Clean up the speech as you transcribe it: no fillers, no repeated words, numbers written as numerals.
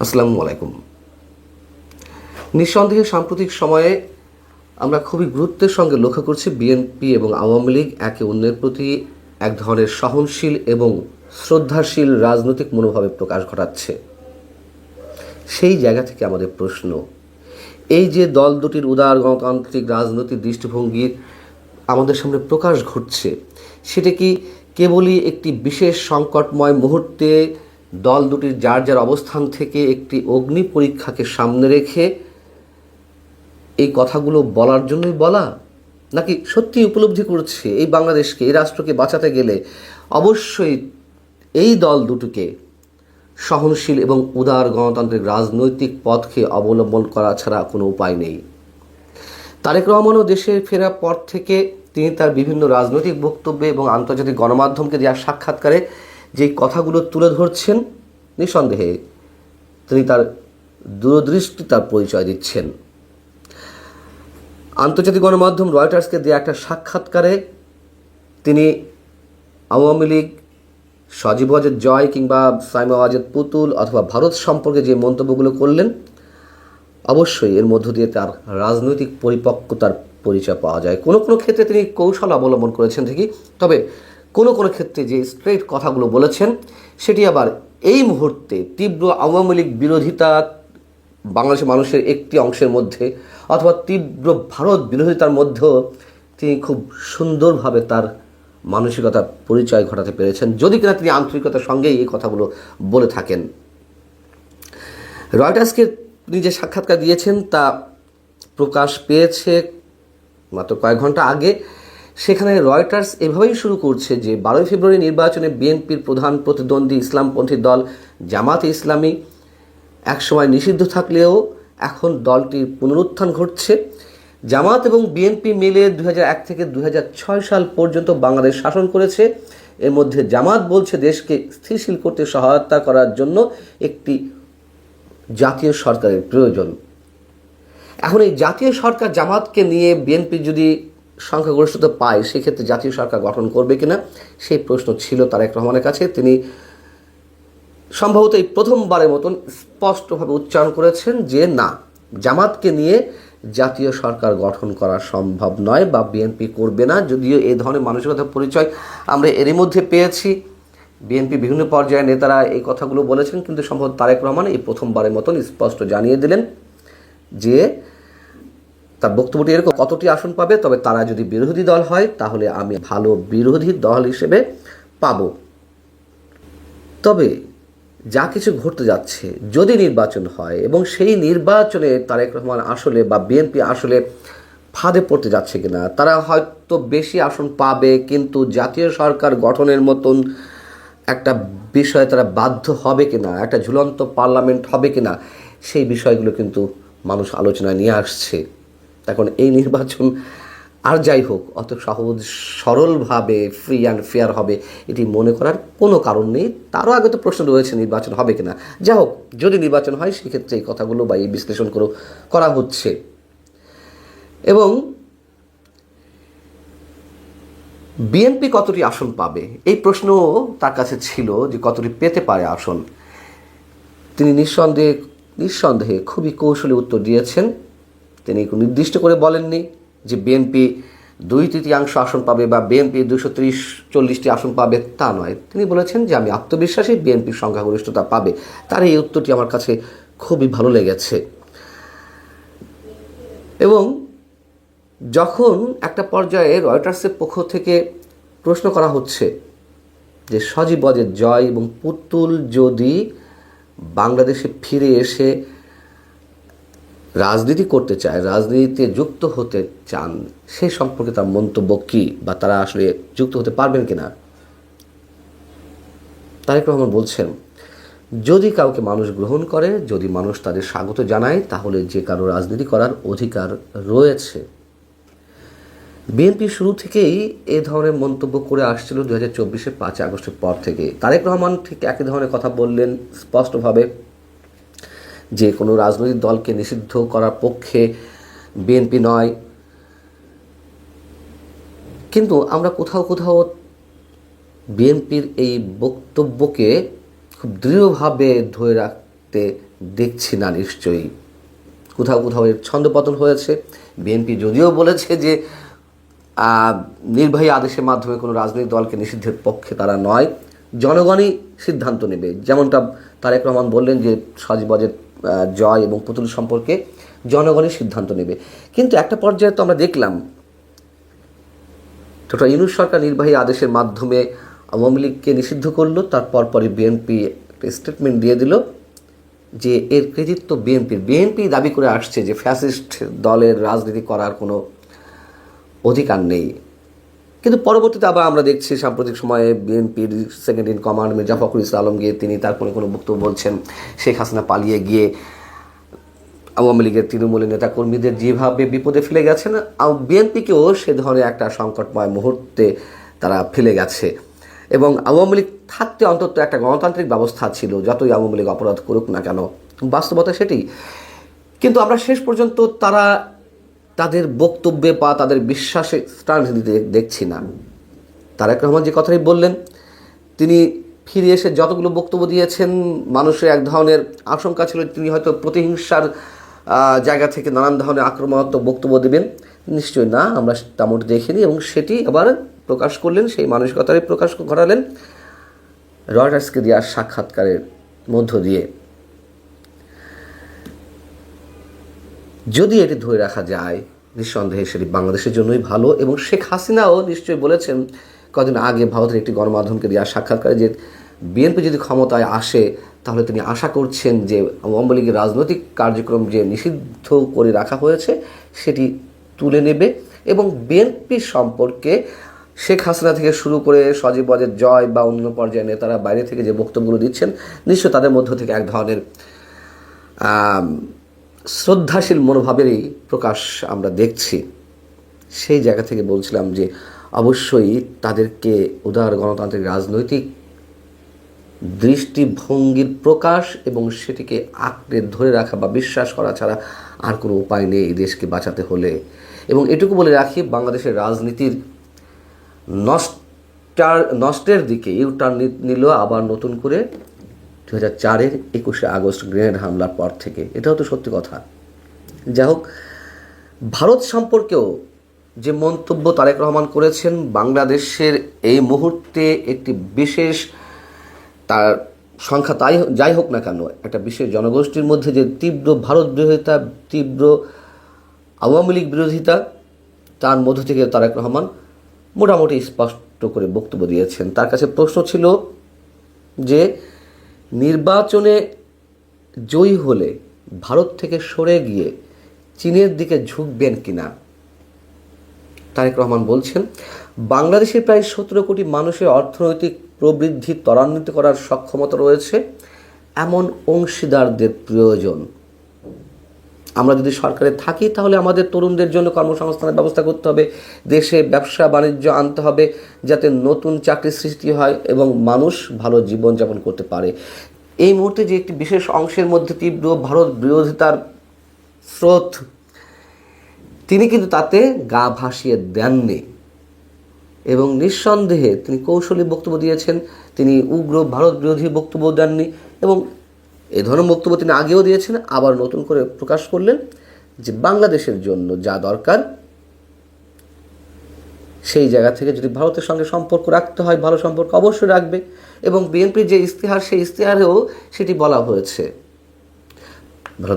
আসসালামু আলাইকুম। নিঃসন্দেহে সাম্প্রতিক সময়ে আমরা খুবই গুরুত্বের সঙ্গে লক্ষ্য করছি বিএনপি এবং আওয়ামী লীগ একে অন্যের প্রতি এক ধরনের সহনশীল এবং শ্রদ্ধাশীল রাজনৈতিক মনোভাবে প্রকাশ ঘটাচ্ছে। সেই জায়গা থেকে আমাদের প্রশ্ন, এই যে দল দুটির উদার গণতান্ত্রিক রাজনৈতিক দৃষ্টিভঙ্গির আমাদের সামনে প্রকাশ ঘটছে, সেটা কি কেবলই একটি বিশেষ সংকটময় মুহূর্তে দল দুটির যার যার অবস্থান থেকে একটি অগ্নি পরীক্ষাকে সামনে রেখে এই কথাগুলো বলার জন্যই বলা, নাকি সত্যি উপলব্ধি করছে এই বাংলাদেশকে, এই রাষ্ট্রকে বাঁচাতে গেলে অবশ্যই এই দল দুটোকে সহনশীল এবং উদার গণতান্ত্রিক রাজনৈতিক পথকে অবলম্বন করা ছাড়া কোনো উপায় নেই। তারেক রহমানও দেশে ফেরার পর থেকে তিনি তার বিভিন্ন রাজনৈতিক বক্তব্যে এবং আন্তর্জাতিক গণমাধ্যমকে দেওয়া সাক্ষাৎকারে যেই কথাগুলো তুলে ধরছেন, নিঃসন্দেহে তিনি তার দূরদৃষ্টিতার পরিচয় দিচ্ছেন। আন্তর্জাতিক গণমাধ্যম রয়টার্সকে দেওয়া একটা সাক্ষাৎকারে তিনি আওয়ামী লীগ, সজীব ওয়াজেদ জয় কিংবা সাইমা ওয়াজেদ পুতুল অথবা ভারত সম্পর্কে যে মন্তব্যগুলো করলেন, অবশ্যই এর মধ্য দিয়ে তার রাজনৈতিক পরিপক্কতার পরিচয় পাওয়া যায়। কোনো কোনো ক্ষেত্রে তিনি কৌশল অবলম্বন করেছেন ঠিকই, তবে কোনো কোনো ক্ষেত্রে যে স্ট্রেট কথাগুলো বলেছেন সেটি আবার এই মুহূর্তে তীব্র আওয়ামী লীগ বিরোধিতা বাংলাদেশের মানুষের একটি অংশের মধ্যে অথবা তীব্র ভারত বিরোধিতার মধ্যেও তিনি খুব সুন্দরভাবে তার মানসিকতার পরিচয় ঘটাতে পেরেছেন, যদি কিনা তিনি আন্তরিকতার সঙ্গেই এই কথাগুলো বলে থাকেন। রয়টার্সকে তিনি যে সাক্ষাৎকার দিয়েছেন তা প্রকাশ পেয়েছে মাত্র কয়েক ঘন্টা আগে। সেখানে রয়টার্স এভাবেই শুরু করছে যে 12 ফেব্রুয়ারি নির্বাচনে বিএনপির প্রধান প্রতিদ্বন্দ্বী ইসলামপন্থী দল জামাতে ইসলামী একসময় নিষিদ্ধ থাকলেও এখন দলটির পুনরুত্থান ঘটছে। জামাত এবং বিএনপি মিলে 2001 থেকে 2006 সাল পর্যন্ত বাংলাদেশ শাসন করেছে। এর মধ্যে জামাত বলছে দেশকে স্থিতিশীল করতে সহায়তা করার জন্য একটি জাতীয় সরকারের প্রয়োজন। এখন এই জাতীয় সরকার জামাতকে নিয়ে বিএনপি যদি সংখ্যাগরিষ্ঠতা পায়, সেক্ষেত্রে জাতীয় সরকার গঠন করবে কিনা সেই প্রশ্ন ছিল তারেক রহমানের কাছে। তিনি সম্ভবত এই প্রথমবারের মতন স্পষ্টভাবে উচ্চারণ করেছেন যে না, জামাতকে নিয়ে জাতীয় সরকার গঠন করা সম্ভব নয় বা বিএনপি করবে না। যদিও এই ধরনের মানসিকতার পরিচয় আমরা এরই মধ্যে পেয়েছি, বিএনপি বিভিন্ন পর্যায়ে নেতারা এই কথাগুলো বলেছেন, কিন্তু সম্ভবত তারেক রহমান এই প্রথমবারের মতন স্পষ্ট জানিয়ে দিলেন যে তার বক্তব্যটি এরকম, কতটি আসন পাবে, তবে তারা যদি বিরোধী দল হয় তাহলে আমি ভালো বিরোধী দল হিসেবে পাব। তবে যা কিছু ঘটতে যাচ্ছে, যদি নির্বাচন হয় এবং সেই নির্বাচনে তারেক রহমান আসলে বা বিএনপি আসলে ফাঁদে পড়তে যাচ্ছে কিনা, তারা হয়তো বেশি আসন পাবে কিন্তু জাতীয় সরকার গঠনের মতন একটা বিষয়ে তারা বাধ্য হবে কিনা, একটা ঝুলন্ত পার্লামেন্ট হবে কিনা, সেই বিষয়গুলো কিন্তু মানুষ আলোচনায় নিয়ে আসছে। এখন এই নির্বাচন আর যাই হোক অত সহজ সরলভাবে ফ্রি অ্যান্ড ফেয়ার হবে এটি মনে করার কোনো কারণ নেই। তারও আগে তো প্রশ্ন রয়েছে নির্বাচন হবে কিনা। যা হোক, যদি নির্বাচন হয় সেক্ষেত্রে এই কথাগুলো বা এই বিশ্লেষণ করা হচ্ছে। এবং বিএনপি কতটি আসন পাবে এই প্রশ্নও তার কাছে ছিল যে কতটি পেতে পারে আসন। তিনি নিঃসন্দেহে খুবই কৌশলী উত্তর দিয়েছেন। তিনি নির্দিষ্ট করে বলেননি যে বিএনপি 2/3 আসন পাবে বা বিএনপি 230-40টি আসন পাবে, তা নয়। তিনি বলেছেন যে আমি আত্মবিশ্বাসী বিএনপির সংখ্যাগরিষ্ঠতা পাবে। তার এই উত্তরটি আমার কাছে খুবই ভালো লেগেছে। এবং যখন একটা পর্যায়ে রয়টার্সের পক্ষ থেকে প্রশ্ন করা হচ্ছে যে সজীব ওয়াজেদ জয় এবং পুতুল যদি বাংলাদেশে ফিরে এসে রাজনীতি করতে চায়, রাজনীতিতে যুক্ত হতে চান, সেই সম্পর্কে তার মন্তব্য কী বা তারা আসলে যুক্ত হতে পারবেন কিনা, তারেক রহমান বলছেন যদি কাউকে মানুষ গ্রহণ করে, যদি মানুষ তাদের স্বাগত জানায়, তাহলে যে কারো রাজনীতি করার অধিকার রয়েছে। বিএনপি শুরু থেকেই এ ধরনের মন্তব্য করে আসছিল 2024-এর 5 আগস্টের পর থেকে। তারেক রহমান ঠিক একই ধরনের কথা বললেন স্পষ্টভাবে যে কোনো রাজনৈতিক দলকে নিষিদ্ধ করার পক্ষে বিএনপি নয়। কিন্তু আমরা কোথাও বিএনপির এই বক্তব্যকে খুব দৃঢ়ভাবে ধরে রাখতে দেখছি না নিশ্চয়ই। কোথাও কোথাও এর ছন্দপতন হয়েছে। বিএনপি যদিও বলেছে যে নির্বাহী আদেশের মাধ্যমে কোনো রাজনৈতিক দলকে নিষিদ্ধের পক্ষে তারা নয়, জনগণই সিদ্ধান্ত নেবে। যেমনটা তারেক রহমান বললেন যে সজীব ওয়াজেদ জয় এবং পুতুল সম্পর্কে জনগণই সিদ্ধান্ত নেবে। কিন্তু একটা পর্যায়ে তো আমরা দেখলাম ডক্টর ইউনূস সরকার নির্বাহী আদেশের মাধ্যমে আওয়ামী লীগকে নিষিদ্ধ করলো, তারপর পরে বিএনপি একটা স্টেটমেন্ট দিয়ে দিল যে এর ক্রেডিট তো বিএনপি দাবি করে আসছে যে ফ্যাসিস্ট দলের রাজনীতি করার কোনো অধিকার নেই। কিন্তু পরবর্তীতে আবার আমরা দেখছি সাম্প্রতিক সময়ে বিএনপির second in command Mirza Fakhrul Islam Alamgir তিনি তার কোনো বক্তব্য বলছেন শেখ হাসিনা পালিয়ে গিয়ে আওয়ামী লীগের তৃণমূলের নেতাকর্মীদের যেভাবে বিপদে ফেলে গেছেন, বিএনপিকেও সে ধরনের একটা সংকটময় মুহূর্তে তারা ফেলে গেছে। এবং আওয়ামী লীগ থাকতে অন্তত একটা গণতান্ত্রিক ব্যবস্থা ছিল, যতই আওয়ামী লীগ অপরাধ করুক না কেন, বাস্তবতা সেটি। কিন্তু আমরা শেষ পর্যন্ত তারা তাদের বক্তব্যে বা তাদের বিশ্বাসে স্ট্যান্ড দিতে দেখছি না। তারেক রহমান যে কথাই বললেন, তিনি ফিরে এসে যতগুলো বক্তব্য দিয়েছেন, মানুষের এক ধরনের আশঙ্কা ছিল তিনি হয়তো প্রতিহিংসার জায়গা থেকে নানান ধরনের আক্রমণাত্মক বক্তব্য দেবেন। নিশ্চয়ই না, আমরা তেমনটি দেখিনি। এবং সেটি আবার প্রকাশ করলেন, সেই মানসিকতারই প্রকাশ ঘটালেন রয়টার্সকে দেওয়া সাক্ষাৎকারের মধ্য দিয়ে। যদি এটি ধরে রাখা যায়, নিঃসন্দেহে সেটি বাংলাদেশের জন্যই ভালো। এবং শেখ হাসিনাও নিশ্চয়ই বলেছেন কদিন আগে ভারতের একটি গণমাধ্যমকে দেওয়া সাক্ষাৎকারে যে বিএনপি যদি ক্ষমতায় আসে তাহলে তিনি আশা করছেন যে আওয়ামী লীগের রাজনৈতিক কার্যক্রম যে নিষিদ্ধ করে রাখা হয়েছে সেটি তুলে নেবে। এবং বিএনপি সম্পর্কে শেখ হাসিনা থেকে শুরু করে সজীব ওয়াজেদ জয় বা অন্য পর্যায়ের নেতারা বাইরে থেকে যে বক্তব্যগুলো দিচ্ছেন, নিশ্চয় তাদের মধ্য থেকে এক ধরনের শ্রদ্ধাশীল মনোভাবেরই প্রকাশ আমরা দেখছি। সেই জায়গা থেকে বলছিলাম যে অবশ্যই তাদেরকে উদার গণতান্ত্রিক রাজনৈতিক দৃষ্টিভঙ্গির প্রকাশ এবং সেটিকে আঁকড়ে ধরে রাখা বা বিশ্বাস করা ছাড়া আর কোনো উপায় নেই এই দেশকে বাঁচাতে হলে। এবং এটুকু বলে রাখি, বাংলাদেশের রাজনীতির নষ্টের দিকে ইউটার্ন নিল আবার নতুন করে 2004-এর 21শে আগস্ট গ্রেনেড হামলার পর থেকে। এটাও তো সত্যি কথা। যাই হোক, ভারত সম্পর্কেও যে মন্তব্য তারেক রহমান করেছেন, বাংলাদেশের এই মুহূর্তে একটি বিশেষ, তার সংখ্যা যাই হোক না কেন, একটা বিশেষ জনগোষ্ঠীর মধ্যে যে তীব্র ভারত বিরোধিতা, তীব্র আওয়ামী লীগ বিরোধিতা, তার মধ্য থেকে তারেক রহমান মোটামুটি স্পষ্ট করে বক্তব্য দিয়েছেন। তার কাছে প্রশ্ন ছিল যে নির্বাচনে জয়ী হলে ভারত থেকে সরে গিয়ে চীনের দিকে ঝুঁকবেন কিনা। তারেক রহমান বলছেন, বাংলাদেশের প্রায় 17 কোটি মানুষের অর্থনৈতিক প্রবৃদ্ধি ত্বরান্বিত করার সক্ষমতা রয়েছে, এমন অংশীদারদের প্রয়োজন। আমরা যদি সরকারে থাকি তাহলে আমাদের তরুণদের জন্য কর্মসংস্থানের ব্যবস্থা করতে হবে, দেশে ব্যবসা বাণিজ্য আনতে হবে যাতে নতুন চাকরির সৃষ্টি হয় এবং মানুষ ভালো জীবনযাপন করতে পারে। এই মুহূর্তে যে একটি বিশেষ অংশের মধ্যে তীব্র ভারত বিরোধিতার স্রোত, তিনি কিন্তু তাতে গা ভাসিয়ে দেননি এবং নিঃসন্দেহে তিনি কৌশলী বক্তব্য দিয়েছেন। তিনি উগ্র ভারত বিরোধী বক্তব্য দেননি এবং এ ধরনের বক্তব্য তিনি আগেও দিয়েছেন, আবার নতুন করে প্রকাশ করলেন যে বাংলাদেশের জন্য যা দরকার সেই জায়গা থেকে যদি ভারতের সঙ্গে সম্পর্ক রাখতে হয়, ভালো সম্পর্ক অবশ্যই রাখবে। এবং বিএনপির যে ইশতেহার, সেই ইশতেহারেও সেটি বলা হয়েছে। ভালো